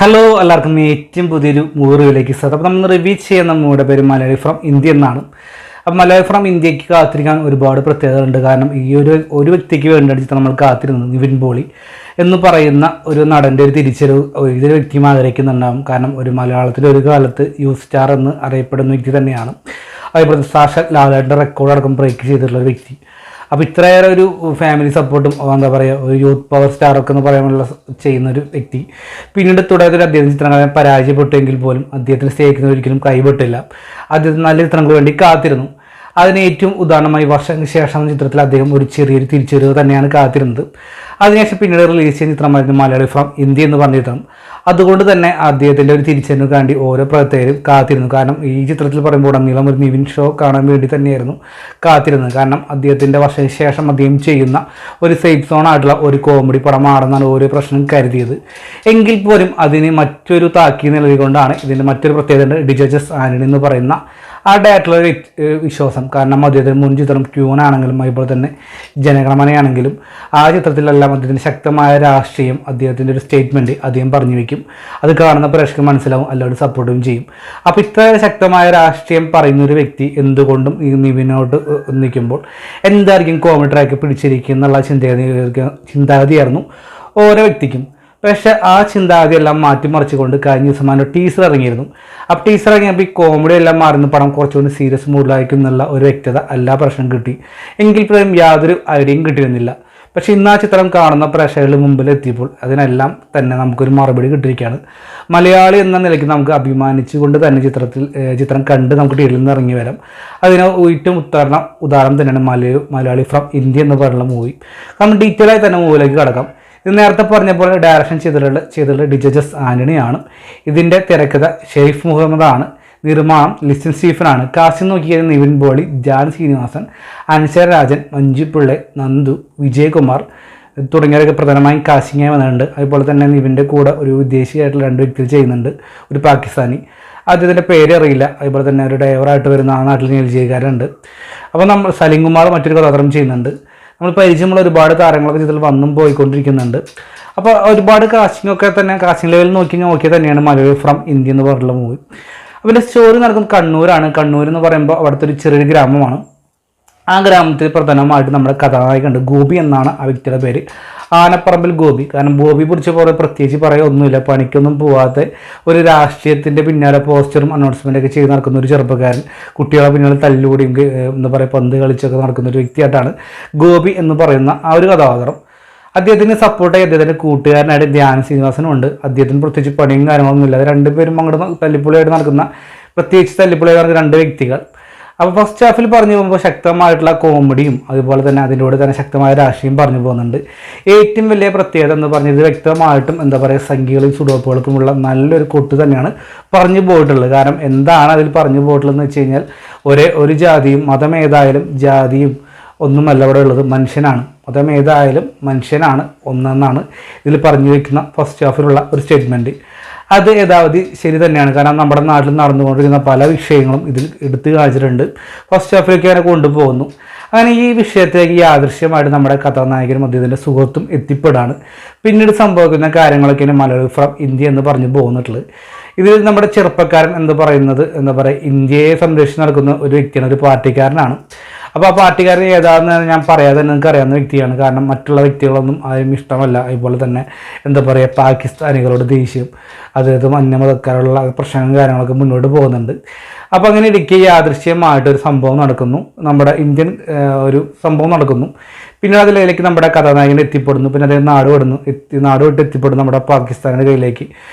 Hello എല്ലാവർക്കും ഏറ്റവും പുതിയൊരു മൂവി റിവ്യൂയിലേക്ക് സ്വാഗതം. അപ്പോൾ നമ്മൾ റിവ്യൂ ചെയ്യുന്ന മൂവിയുടെ പേര് മലയാളി ഫ്രം ഇന്ത്യ എന്നാണ്. അപ്പോൾ മലയാളി ഫ്രം ഇന്ത്യക്ക് കാത്തിരിക്കാൻ ഒരുപാട് പ്രത്യേകതകളുണ്ട്. കാരണം ഈ ഒരു വ്യക്തിക്ക് വേണ്ടിയാണ് ചിത്രം നമ്മൾ കാത്തിരുന്നത്. നിവിൻ പോളി എന്ന് പറയുന്ന ഒരു നടൻ്റെ ഒരു തിരിച്ചറിവ് ഇതൊരു വ്യക്തിയും ആഗ്രഹിക്കുന്നുണ്ടാകും. കാരണം ഒരു മലയാളത്തിലെ ഒരു കാലത്ത് യൂത്ത് സ്റ്റാർ എന്ന് അറിയപ്പെടുന്ന വ്യക്തി തന്നെയാണ്. അതേപോലെ സാക്ഷാത് ലാലേട്ടൻ്റെ റെക്കോർഡ് അടക്കം ബ്രേക്ക് ചെയ്തിട്ടുള്ള ഒരു വ്യക്തി. അപ്പോൾ ഇത്രയേറെ ഒരു ഫാമിലി സപ്പോർട്ടും എന്താ പറയുക ഒരു യൂത്ത് പവർ സ്റ്റാറൊക്കെ എന്ന് പറയാനുള്ള ചെയ്യുന്നൊരു വ്യക്തി. പിന്നീട് തുടർന്ന് അദ്ദേഹം ചിത്രങ്ങളെ പരാജയപ്പെട്ടെങ്കിൽ പോലും അദ്ദേഹത്തിന് സ്നേഹിക്കുന്ന ഒരിക്കലും കൈവിട്ടില്ല. അദ്ദേഹത്തിന് നല്ല ചിത്രങ്ങൾക്ക് വേണ്ടി കാത്തിരുന്നു. അതിന് ഏറ്റവും ഉദാഹരണമായി വർഷങ്ങൾക്ക് ശേഷം ചിത്രത്തിൽ അദ്ദേഹം ഒരു ചെറിയൊരു തിരിച്ചുവരവ് തന്നെയാണ് കാത്തിരുന്നത്. അതിനുശേഷം പിന്നീട് റിലീസ് ചെയ്യുന്ന ചിത്രമായിരുന്നു മലയാളി ഫ്രം ഇന്ത്യ എന്ന് പറഞ്ഞ ചിത്രം. അതുകൊണ്ട് തന്നെ അദ്ദേഹത്തിൻ്റെ ഒരു തിരിച്ചറിവിന് വേണ്ടി ഓരോ പ്രവർത്തകരും കാത്തിരുന്നു. കാരണം ഈ ചിത്രത്തിൽ പറയുമ്പോൾ ഉടനീളം ഒരു നിവിൻ ഷോ കാണാൻ വേണ്ടി തന്നെയായിരുന്നു കാത്തിരുന്നത്. കാരണം അദ്ദേഹത്തിൻ്റെ വർഷത്തിന് ശേഷം അദ്ദേഹം ചെയ്യുന്ന ഒരു സേഫ് സോൺ ആയിട്ടുള്ള ഒരു കോമഡി പടമാണെന്നാണ് ഓരോ പ്രശ്നം കരുതിയത്. എങ്കിൽ പോലും അതിന് മറ്റൊരു താക്കീത് നൽകിക്കൊണ്ടാണ് ഇതിൻ്റെ മറ്റൊരു പ്രത്യേകത ഡിജസ് ആന്റണി എന്ന് പറയുന്ന ആ ഡയറക്ടറുടെ വിശ്വാസം. കാരണം അദ്ദേഹത്തിന് മുൻ ചിത്രം ക്യൂനാണെങ്കിലും അതുപോലെ തന്നെ ജനഗണമനയാണെങ്കിലും ആ ചിത്രത്തിലെല്ലാം അദ്ദേഹത്തിൻ്റെ ശക്തമായ രാഷ്ട്രീയം, അദ്ദേഹത്തിൻ്റെ ഒരു സ്റ്റേറ്റ്മെൻറ്റ് അദ്ദേഹം പറഞ്ഞു വയ്ക്കും. അത് കാണുന്ന പ്രേക്ഷകർ മനസ്സിലാവും, എല്ലാവരും സപ്പോർട്ടും ചെയ്യും. അപ്പോൾ ഇത്ര ശക്തമായ രാഷ്ട്രീയം പറയുന്നൊരു വ്യക്തി എന്തുകൊണ്ടും ഈ നിവിനോട് നിൽക്കുമ്പോൾ എന്തായിരിക്കും കോമഡി ട്രാക്ക് പിടിച്ചിരിക്കുക എന്നുള്ള ചിന്താഗതിയായിരുന്നു ഓരോ വ്യക്തിക്കും. പക്ഷേ ആ ചിന്താഗതിയെല്ലാം മാറ്റിമറിച്ചുകൊണ്ട് കഴിഞ്ഞ ദിവസം അതിൻ്റെ ടീസർ ഇറങ്ങിയിരുന്നു. അപ്പോൾ ടീസർ ഇറങ്ങിയപ്പോൾ ഈ കോമഡി എല്ലാം മാറുന്ന പടം കുറച്ചുകൂടി സീരിയസ് മൂഡിലായിരിക്കും എന്നുള്ള ഒരു വ്യക്തത എല്ലാ പ്രശ്നം കിട്ടി. എങ്കിൽ പോലും യാതൊരു ഐഡിയയും കിട്ടിയിരുന്നില്ല. പക്ഷേ ഇന്ന് ആ ചിത്രം കാണുന്ന പ്രേക്ഷകരുടെ മുമ്പിൽ എത്തിയപ്പോൾ അതിനെല്ലാം തന്നെ നമുക്കൊരു മറുപടി കിട്ടിയിരിക്കുകയാണ്. മലയാളി എന്ന നിലയ്ക്ക് നമുക്ക് അഭിമാനിച്ചുകൊണ്ട് തന്നെ ചിത്രം കണ്ട് നമുക്ക് തിയേറ്ററിൽ നിന്ന് ഇറങ്ങി വരാം. അതിന് ഏറ്റവും ഉദാഹരണം തന്നെയാണ് മലയാളി ഫ്രം ഇന്ത്യ എന്ന് പറയുന്ന മൂവി. നമ്മൾ ഡീറ്റെയിൽ ആയി തന്നെ മൂവിയിലേക്ക് കടക്കാം. ഇത് നേരത്തെ പറഞ്ഞപ്പോൾ ഡയറക്ഷൻ ചെയ്തിട്ടുള്ള ഡിജസ് ആന്റണിയാണ്. ഇതിൻ്റെ തിരക്കഥ ഷെരീഫ് മുഹമ്മദാണ്. നിർമ്മാണം ലിസൺ സ്റ്റീഫനാണ്. കാസ്റ്റിംഗ് നോക്കിയത് നിവിൻ പോളി, ജാൻ ശ്രീനിവാസൻ, അൻഷർ രാജൻ, മഞ്ജു പിള്ളെ, നന്ദു, വിജയകുമാർ തുടങ്ങിയവരൊക്കെ പ്രധാനമായും കാസ്റ്റിംഗായി വന്നിട്ടുണ്ട്. അതുപോലെ തന്നെ നിവിൻ്റെ കൂടെ ഒരു വിദേശിയായിട്ടുള്ള 2 വ്യക്തികൾ ചെയ്യുന്നുണ്ട്. ഒരു പാകിസ്ഥാനി, അദ്ദേഹത്തിൻ്റെ പേര് അറിയില്ല. അതുപോലെ തന്നെ ഒരു ഡ്രൈവറായിട്ട് വരുന്ന ആ നാട്ടിൽ നിൽജീകാരുണ്ട്. അപ്പോൾ നമ്മൾ സലിം കുമാർ മറ്റൊരു കഥാപാത്രം ചെയ്യുന്നുണ്ട്. നമ്മൾ പരിചയമുള്ള ഒരുപാട് താരങ്ങളൊക്കെ ഇതിൽ വന്നും പോയിക്കൊണ്ടിരിക്കുന്നുണ്ട്. അപ്പോൾ ഒരുപാട് കാസ്റ്റിംഗ് ലെവൽ നോക്കിയാൽ തന്നെയാണ് മലയാളി ഫ്രം ഇന്ത്യ എന്ന് പറഞ്ഞുള്ള മൂവി. അപ്പോൾ ഇതിൻ്റെ സ്റ്റോറി നടക്കുന്നത് കണ്ണൂരാണ്. കണ്ണൂർ എന്ന് പറയുമ്പോൾ അവിടുത്തെ ഒരു ചെറിയൊരു ഗ്രാമമാണ്. ആ ഗ്രാമത്തിൽ പ്രധാനമായിട്ട് നമ്മുടെ കഥാനായകനുണ്ട്. ഗോപി എന്നാണ് ആ വ്യക്തിയുടെ പേര്. ആനപ്പറമ്പിൽ ഗോപി. കാരണം ഗോപി കുറിച്ച് പോലെ പ്രത്യേകിച്ച് പറയുകയൊന്നുമില്ല. പണിക്കൊന്നും പോവാത്ത ഒരു രാഷ്ട്രീയത്തിൻ്റെ പിന്നാലെ പോസ്റ്ററും അനൗൺസ്മെൻറ്റൊക്കെ ചെയ്ത് നടക്കുന്ന ഒരു ചെറുപ്പക്കാരൻ. കുട്ടികളെ പിന്നാലെ തല്ലുകൂടിയും എന്താ പറയുക പന്ത് കളിച്ചൊക്കെ നടക്കുന്ന ഒരു വ്യക്തിയായിട്ടാണ് ഗോപി എന്ന് പറയുന്ന ആ ഒരു കഥാപാത്രം. അദ്ദേഹത്തിന് സപ്പോർട്ടായി അദ്ദേഹത്തിൻ്റെ കൂട്ടുകാരനായിട്ട് ധ്യാൻ ശ്രീനിവാസനും ഉണ്ട്. അദ്ദേഹത്തിന് പ്രത്യേകിച്ച് പണിയും കാര്യങ്ങളൊന്നും ഇല്ല. രണ്ടുപേരും അങ്ങോട്ട് തല്ലിപ്പൊളിയായിട്ട് നടക്കുന്ന തല്ലിപ്പൊളിയായിട്ട് നടക്കുന്ന 2 വ്യക്തികൾ. അപ്പോൾ ഫസ്റ്റ് ഹാഫിൽ പറഞ്ഞു പോകുമ്പോൾ ശക്തമായിട്ടുള്ള കോമഡിയും അതുപോലെ തന്നെ അതിലൂടെ തന്നെ ശക്തമായ രാഷ്ട്രീയം പറഞ്ഞു പോകുന്നുണ്ട്. ഏറ്റവും വലിയ പ്രത്യേകത എന്ന് പറഞ്ഞത് വ്യക്തമായിട്ടും എന്താ പറയുക സംഖ്യകളും സുഡോപ്പുകൾക്കുമുള്ള നല്ലൊരു കൊട്ട് തന്നെയാണ് പറഞ്ഞു പോയിട്ടുള്ളത്. കാരണം എന്താണ് അതിൽ പറഞ്ഞു പോയിട്ടുള്ളതെന്ന് വെച്ച് കഴിഞ്ഞാൽ ഒരു ജാതിയും മതമേതായാലും ജാതിയും ഒന്നുമല്ല ഇവിടെ ഉള്ളത്, മനുഷ്യനാണ്. മതമേതായാലും മനുഷ്യനാണ് ഒന്നെന്നാണ് ഇതിൽ പറഞ്ഞു വയ്ക്കുന്ന ഫസ്റ്റ് ഹാഫിലുള്ള ഒരു സ്റ്റേറ്റ്മെൻറ്റ്. അത് യഥാവധി ശരി തന്നെയാണ്. കാരണം നമ്മുടെ നാട്ടിൽ നടന്നുകൊണ്ടിരിക്കുന്ന പല വിഷയങ്ങളും ഇതിൽ എടുത്തു കാണിച്ചിട്ടുണ്ട്. ഫസ്റ്റ് ഹാഫിലേക്ക് അങ്ങനെ കൊണ്ടുപോകുന്നു. അങ്ങനെ ഈ വിഷയത്തിലേക്ക് യാദൃശ്യമായിട്ട് നമ്മുടെ കഥാനായകനും അദ്ദേഹത്തിൻ്റെ സുഹൃത്തും എത്തിപ്പെടാണ്. പിന്നീട് സംഭവിക്കുന്ന കാര്യങ്ങളൊക്കെയാണ് മലയാളി ഫ്രം ഇന്ത്യ എന്ന് പറഞ്ഞു പോകുന്നിട്ടുള്ളത്. ഇതിൽ നമ്മുടെ ചെറുപ്പക്കാരൻ എന്ന് പറയുന്നത് എന്താ പറയുക ഇന്ത്യയെ സംരക്ഷിച്ച് നടക്കുന്ന ഒരു വ്യക്തിയാണ്, ഒരു പാർട്ടിക്കാരനാണ്. അപ്പോൾ ആ പാർട്ടിക്കാരൻ ഏതാണെന്ന് ഞാൻ പറയാതെ തന്നെ നിങ്ങൾക്ക് അറിയാവുന്ന വ്യക്തിയാണ്. കാരണം മറ്റുള്ള വ്യക്തികളൊന്നും ആരും ഇഷ്ടമല്ല. അതുപോലെ തന്നെ എന്താ പറയുക പാകിസ്ഥാനികളോട് ദേഷ്യം, അതായത് അന്യമതക്കാരുള്ള പ്രശ്നങ്ങളും കാര്യങ്ങളൊക്കെ മുന്നോട്ട് പോകുന്നുണ്ട്. അപ്പോൾ അങ്ങനെ ഇടയ്ക്ക് യാദൃശ്യമായിട്ടൊരു സംഭവം നടക്കുന്നു. നമ്മുടെ ഇന്ത്യൻ ഒരു സംഭവം നടക്കുന്നു. പിന്നെ അതിലേക്ക് നമ്മുടെ കഥാനായകൻ എത്തിപ്പെടുന്നു. പിന്നെ അദ്ദേഹം നാട് വിട്ട് എത്തിപ്പെടുന്നു നമ്മുടെ പാകിസ്ഥാനിൻ്റെ കയ്യിലേക്ക്.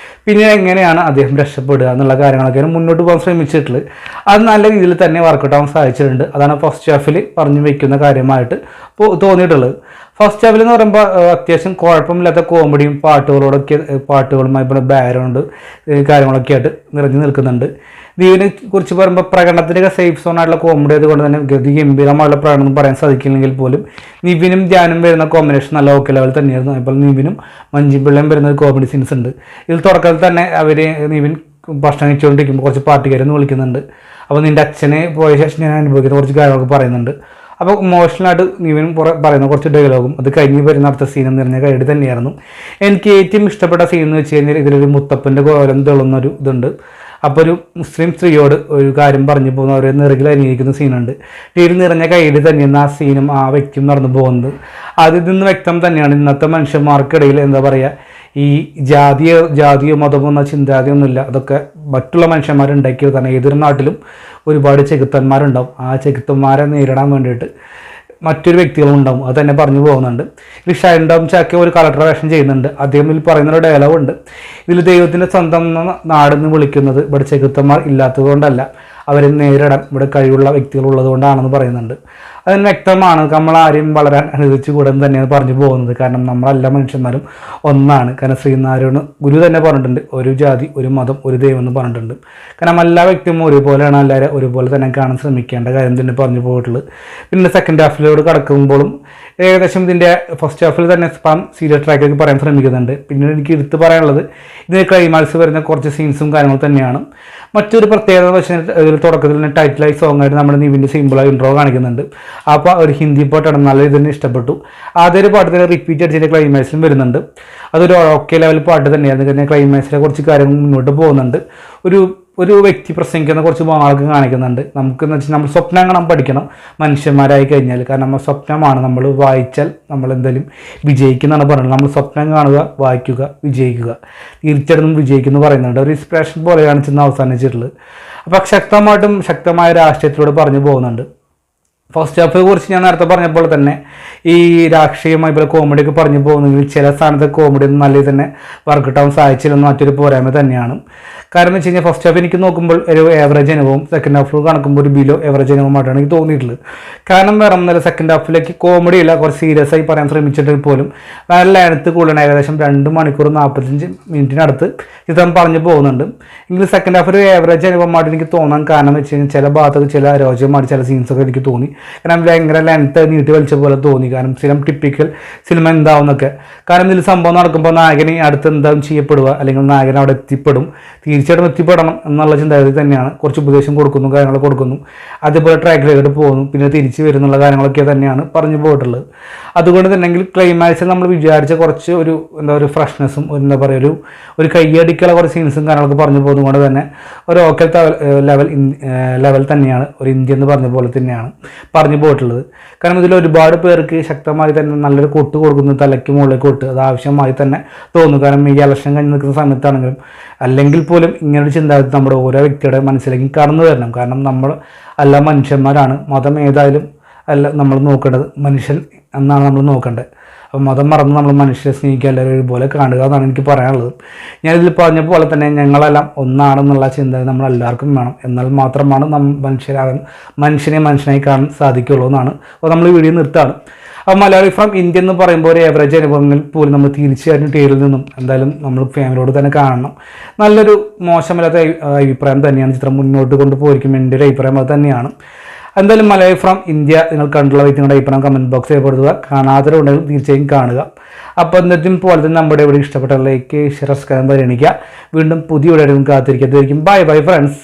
പിന്നെ എങ്ങനെയാണ് അദ്ദേഹം രക്ഷപ്പെടുക എന്നുള്ള കാര്യങ്ങളൊക്കെയാണ് മുന്നോട്ട് പോകാൻ ശ്രമിച്ചിട്ടുള്ളത്. അത് നല്ല രീതിയിൽ തന്നെ വർക്കൗട്ട് ആവാൻ സാധിച്ചിട്ടുണ്ട്. അതാണ് ഫസ്റ്റ് ഹാഫിൽ പറഞ്ഞു വയ്ക്കുന്ന കാര്യമായിട്ട് തോന്നിയിട്ടുള്ളത്. ഫസ്റ്റ് ഹാഫിൽ എന്ന് പറയുമ്പോൾ അത്യാവശ്യം കുഴപ്പമില്ലാത്ത കോമഡിയും പാട്ടുകളുമായി ബാക്ക്ഗ്രൗണ്ട് കാര്യങ്ങളൊക്കെ ആയിട്ട് നിറഞ്ഞു നിൽക്കുന്നുണ്ട്. ദീപിനെ കുറിച്ച് പറയുമ്പോൾ പ്രകടനത്തിൻ്റെ സേഫ് സോൺ ആയിട്ടുള്ള കോമഡി ആയതുകൊണ്ട് തന്നെ ഗംഭീരമായിട്ടുള്ള പ്രകടനം പറയാൻ സാധിക്കില്ലെങ്കിൽ പോലും നിവിനും ധ്യാനും വരുന്ന കോമ്പിനേഷൻ നല്ല ഓക്കെ ലെവൽ തന്നെയായിരുന്നു. അതുപോലെ നിവിനും മഞ്ജു പിള്ളയും വരുന്ന കോമഡി സീൻസ് ഉണ്ട്. ഇതിൽ തുടക്കത്തിൽ തന്നെ നിവിൻ ഭക്ഷണം കഴിച്ചുകൊണ്ടിരിക്കുമ്പോൾ കുറച്ച് പാർട്ടിക്കാരെന്ന് വിളിക്കുന്നുണ്ട്. അപ്പോൾ നിൻ്റെ അച്ഛനെ പോയ ശേഷം ഞാൻ അനുഭവിക്കുന്ന കുറച്ച് കാര്യങ്ങളൊക്കെ പറയുന്നുണ്ട്. അപ്പോൾ ഇമോഷണലായിട്ട് നിവിൻ പറയുന്ന കുറച്ച് ഡയലോഗും അത് കഴിഞ്ഞ് വരുന്ന അടുത്ത സീനും നിറഞ്ഞ കൈഡ് തന്നെയായിരുന്നു. എനിക്ക് ഏറ്റവും ഇഷ്ടപ്പെട്ട സീൻ എന്ന് വെച്ച് കഴിഞ്ഞാൽ ഇതിലൊരു മുത്തപ്പൻ്റെ കോലം തെളുന്നൊരു ഇതുണ്ട്. അപ്പോൾ ഒരു മുസ്ലിം സ്ത്രീയോട് ഒരു കാര്യം പറഞ്ഞു പോകുന്ന അവരെ നിറകിൽ അനുകരിക്കുന്ന സീനുണ്ട്. ടീൽ നിറഞ്ഞ കൈഡ് തന്നെയാണ് ആ സീനും ആ വ്യക്തിയും നടന്നു പോകുന്നത്. അതിൽ നിന്ന് വ്യക്തം തന്നെയാണ് ഇന്നത്തെ മനുഷ്യന്മാർക്കിടയിൽ എന്താ പറയുക, ഈ ജാതിയോ മതമോ എന്ന ചിന്താഗതിയൊന്നുമില്ല. അതൊക്കെ മറ്റുള്ള മനുഷ്യന്മാരുണ്ടാക്കിയത് തന്നെ. ഏതൊരു നാട്ടിലും ഒരുപാട് ചെകുത്തന്മാരുണ്ടാവും. ആ ചെകുത്തന്മാരെ നേരിടാൻ വേണ്ടിയിട്ട് മറ്റൊരു വ്യക്തികളുണ്ടാവും. അത് തന്നെ പറഞ്ഞു പോകുന്നുണ്ട്. ഇത് ഷൈൻ ടോം ചാക്ക ഒരു കളക്ടർ വേഷം ചെയ്യുന്നുണ്ട്. അദ്ദേഹം ഇതിൽ പറയുന്നൊരു ഡയലോഗുണ്ട്, ഇതിൽ ദൈവത്തിൻ്റെ സ്വന്തം നാടെന്ന് വിളിക്കുന്നത് ഇവിടെ ചെകുത്തന്മാർ ഇല്ലാത്തത് കൊണ്ടല്ല, അവരെ നേരിടാൻ ഇവിടെ കഴിവുള്ള വ്യക്തികളുള്ളത് കൊണ്ടാണെന്ന് പറയുന്നുണ്ട്. അതിന് വ്യക്തമാണ് നമ്മൾ ആരെയും വളരാൻ അനുവദിച്ചുകൂടെന്ന് തന്നെയാണ് പറഞ്ഞു പോകുന്നത്. കാരണം നമ്മളെല്ലാ മനുഷ്യന്മാരും ഒന്നാണ്. കാരണം ശ്രീനാരായണ ഗുരു തന്നെ പറഞ്ഞിട്ടുണ്ട്, ഒരു ജാതി ഒരു മതം ഒരു ദൈവം എന്ന് പറഞ്ഞിട്ടുണ്ട്. കാരണം എല്ലാ വ്യക്തിയും ഒരുപോലെയാണ്, എല്ലാവരും ഒരുപോലെ തന്നെ കാണാൻ ശ്രമിക്കേണ്ട കാര്യം തന്നെ പറഞ്ഞു പോയിട്ടുള്ളത്. പിന്നെ സെക്കൻഡ് ഹാഫിലോട് കടക്കുമ്പോഴും ഏകദേശം ഇതിൻ്റെ ഫസ്റ്റ് ഹാഫിൽ തന്നെ സ്പാം സീരിയസ് ട്രാക്കിലേക്ക് പറയാൻ ശ്രമിക്കുന്നുണ്ട്. പിന്നീട് എനിക്ക് എടുത്ത് പറയാനുള്ളത് ഇതിന് ക്ലൈമാക്സ് വരുന്ന കുറച്ച് സീൻസും കാര്യങ്ങളും തന്നെയാണ്. മറ്റൊരു പ്രത്യേകത വെച്ചാൽ ഇതിൽ തുടക്കത്തിൽ തന്നെ ടൈറ്റിലായി സോങ് ആയിട്ട് നമ്മുടെ നിവിൻ്റെ സിമ്പിളായി ഇൻട്രോ കാണിക്കുന്നുണ്ട്. അപ്പോൾ ഒരു ഹിന്ദി പാട്ടാണ്, നല്ല ഇതിന് ഇഷ്ടപ്പെട്ടു. ആദ്യൊരു പാട്ട് തന്നെ റിപ്പീറ്റ് അടിച്ചതിൻ്റെ ക്ലൈമാക്സിലും വരുന്നുണ്ട്. അതൊരു ഓക്കെ ലെവൽ പാട്ട് തന്നെയായിരുന്നു. പിന്നെ ക്ലൈമാക്സിലെ കുറച്ച് കാര്യങ്ങൾ മുന്നോട്ട് പോകുന്നുണ്ട്. ഒരു വ്യക്തി പ്രസംഗിക്കുന്ന കുറച്ച് ഭാഗങ്ങളൊക്കെ കാണിക്കുന്നുണ്ട്. നമുക്കെന്ന് വെച്ചാൽ നമ്മൾ സ്വപ്നം കാണാൻ പഠിക്കണം മനുഷ്യന്മാരായി കഴിഞ്ഞാൽ. കാരണം നമ്മൾ സ്വപ്നമാണ്, നമ്മൾ വായിച്ചാൽ നമ്മൾ എന്തായാലും വിജയിക്കുന്നതാണ് പറയുന്നത്. നമ്മൾ സ്വപ്നം കാണുക, വായിക്കുക, വിജയിക്കുക, തീർച്ചയായിട്ടും വിജയിക്കുന്നു പറയുന്നുണ്ട്. ഒരു ഇൻസ്പിറേഷൻ പോലെയാണ് ചെന്ന് അവസാനിച്ചിട്ടുള്ളത്. അപ്പോൾ ശക്തമായ രാഷ്ട്രീയത്തിലൂടെ പറഞ്ഞു പോകുന്നുണ്ട്. ഫസ്റ്റ് ഹാഫിനെ കുറിച്ച് ഞാൻ നേരത്തെ പറഞ്ഞപ്പോൾ തന്നെ ഈ രാഷ്ട്രീയമായി പോലെ കോമഡിയൊക്കെ പറഞ്ഞു പോകുന്നെങ്കിൽ ചില സ്ഥാനത്ത് കോമഡി ഒന്നും നല്ല തന്നെ വർക്കൗട്ടാവാൻ സാധിച്ചില്ലെന്ന് മറ്റൊരു പോരായ്മ തന്നെയാണ്. കാരണം എന്ന് വെച്ച് കഴിഞ്ഞാൽ ഫസ്റ്റ് ഹാഫ് എനിക്ക് നോക്കുമ്പോൾ ഒരു ഏവറേജ് അനുഭവം, സെക്കൻഡ് ഹാഫിൽ കണക്കുമ്പോൾ ഒരു ബിലോ ഏവറേജ് അനുഭവമായിട്ടാണ് എനിക്ക് തോന്നിയിട്ടുള്ളത്. കാരണം വേറെ ഒന്നല്ല, സെക്കൻഡ് ഹാഫിലേക്ക് കോമഡി ഇല്ല, കുറച്ച് സീരിയസ് ആയി പറയാൻ ശ്രമിച്ചിട്ട് പോലും വേറെ ലെങ്ത്ത് കൂടുതലാണ്. ഏകദേശം 2 മണിക്കൂർ 45 മിനിറ്റിനടുത്ത് ചിത്രം പറഞ്ഞു പോകുന്നുണ്ട്. എങ്കിലും സെക്കൻഡ് ഹാഫ് ഒരു ഏവറേജ് അനുഭവമായിട്ട് എനിക്ക് തോന്നാൻ കാരണം വെച്ച് കഴിഞ്ഞാൽ ചില ഭാഗത്തൊക്കെ ചില അരോചകമായിട്ട് ചില സീൻസൊക്കെ എനിക്ക് തോന്നി. കാരണം ഭയങ്കര ലെങ്ത്ത് നീട്ടി വലിച്ച പോലെ തോന്നി. കാരണം സ്ഥിരം ടിപ്പിക്കൽ സിനിമ എന്താവുന്നൊക്കെ. കാരണം ഇതിൽ സംഭവം നടക്കുമ്പോൾ നായകന് അടുത്ത് എന്താവും ചെയ്യപ്പെടുക, അല്ലെങ്കിൽ നായകൻ അവിടെ എത്തിപ്പെടും, തീർച്ചയായിട്ടും എത്തിപ്പെടണം എന്നുള്ള ചിന്താഗതി തന്നെയാണ്. കുറച്ച് ഉപദേശം കൊടുക്കുന്നു, കാര്യങ്ങൾ കൊടുക്കുന്നു, അതുപോലെ ട്രാക്കിലേക്ക് പോകുന്നു, പിന്നെ തിരിച്ചു വരുന്നുള്ള കാര്യങ്ങളൊക്കെ തന്നെയാണ് പറഞ്ഞു പോയിട്ടുള്ളത്. അതുകൊണ്ട് തന്നെ ക്ലൈമാക്സിൽ നമ്മൾ വിചാരിച്ച കുറച്ച് ഒരു ഫ്രഷ്നെസ്സും ഒരു കയ്യടിക്കുള്ള കുറച്ച് സീൻസും കാര്യങ്ങളൊക്കെ പറഞ്ഞു പോകുന്നത് കൊണ്ട് തന്നെ ഒരു ഓക്കെ ലെവൽ തന്നെയാണ് ഒരു ഇന്ത്യ എന്ന് പറഞ്ഞ പോലെ തന്നെയാണ് പറഞ്ഞു പോയിട്ടുള്ളത്. കാരണം ഇതിൽ ഒരുപാട് പേർക്ക് ശക്തമായി തന്നെ നല്ലൊരു കൊട്ട് കൊടുക്കുന്നു, തലയ്ക്ക് മുകളിലേക്ക് കൊട്ട് അത് ആവശ്യമായി തന്നെ തോന്നുന്നു. കാരണം ഈ ഇലക്ഷൻ കഴിഞ്ഞ് നിൽക്കുന്ന സമയത്താണെങ്കിലും അല്ലെങ്കിൽ പോലും ഇങ്ങനൊരു ചിന്താഗതി നമ്മുടെ ഓരോ വ്യക്തിയുടെ മനസ്സിലേക്ക് കടന്നു വരണം. കാരണം നമ്മൾ എല്ലാ മനുഷ്യന്മാരാണ്. മതം ഏതായാലും അല്ല നമ്മൾ നോക്കേണ്ടത്, മനുഷ്യൻ എന്നാണ് നമ്മൾ നോക്കേണ്ടത്. അപ്പോൾ മതം മറന്ന് നമ്മൾ മനുഷ്യരെ സ്നേഹിക്കുക, എല്ലാവരും ഒരുപോലെ കാണുക എന്നാണ് എനിക്ക് പറയാനുള്ളത്. ഞാനിതിൽ പറഞ്ഞ പോലെ തന്നെ ഞങ്ങളെല്ലാം ഒന്നാണെന്നുള്ള ചിന്ത നമ്മളെല്ലാവർക്കും വേണം. എന്നാൽ മാത്രമാണ് മനുഷ്യനെ മനുഷ്യനായി കാണാൻ സാധിക്കുള്ളൂ എന്നാണ്. അപ്പോൾ നമ്മൾ വീഡിയോ നിർത്താണ്. അപ്പോൾ മലയാളി ഫ്രം ഇന്ത്യ എന്ന് പറയുമ്പോൾ ഒരു ഏവറേജ് അനുഭവങ്ങളിൽ പോലും നമ്മൾ തീർച്ചയായിട്ടും തിയേറ്ററിൽ നിന്നും എന്തായാലും നമ്മൾ ഫാമിലിയോട് തന്നെ കാണണം. നല്ലൊരു മോശമില്ലാത്ത അഭിപ്രായം തന്നെയാണ് ചിത്രം മുന്നോട്ട് കൊണ്ടുപോയിരിക്കും. എൻ്റെ ഒരു അഭിപ്രായം അത് തന്നെയാണ്. എന്തായാലും മലയാളി ഫ്രം ഇന്ത്യ നിങ്ങൾ കണ്ടുള്ള വ്യക്തികളുടെ അഭിപ്രായം കമൻറ്റ് ബോക്സിൽ രേഖപ്പെടുത്തുക. കാണാത്തവരുണ്ടെങ്കിൽ തീർച്ചയായും കാണുക. അപ്പോൾ എന്നിട്ടും പോലെ തന്നെ നമ്മുടെ ഇവിടെ ഇഷ്ടപ്പെട്ട ലൈക്ക്, ഷെയർ, സബ്സ്ക്രൈബ് പരിഗണിക്കുക. വീണ്ടും പുതിയ വീഡിയോ കാത്തിരിക്കും. Bye bye friends.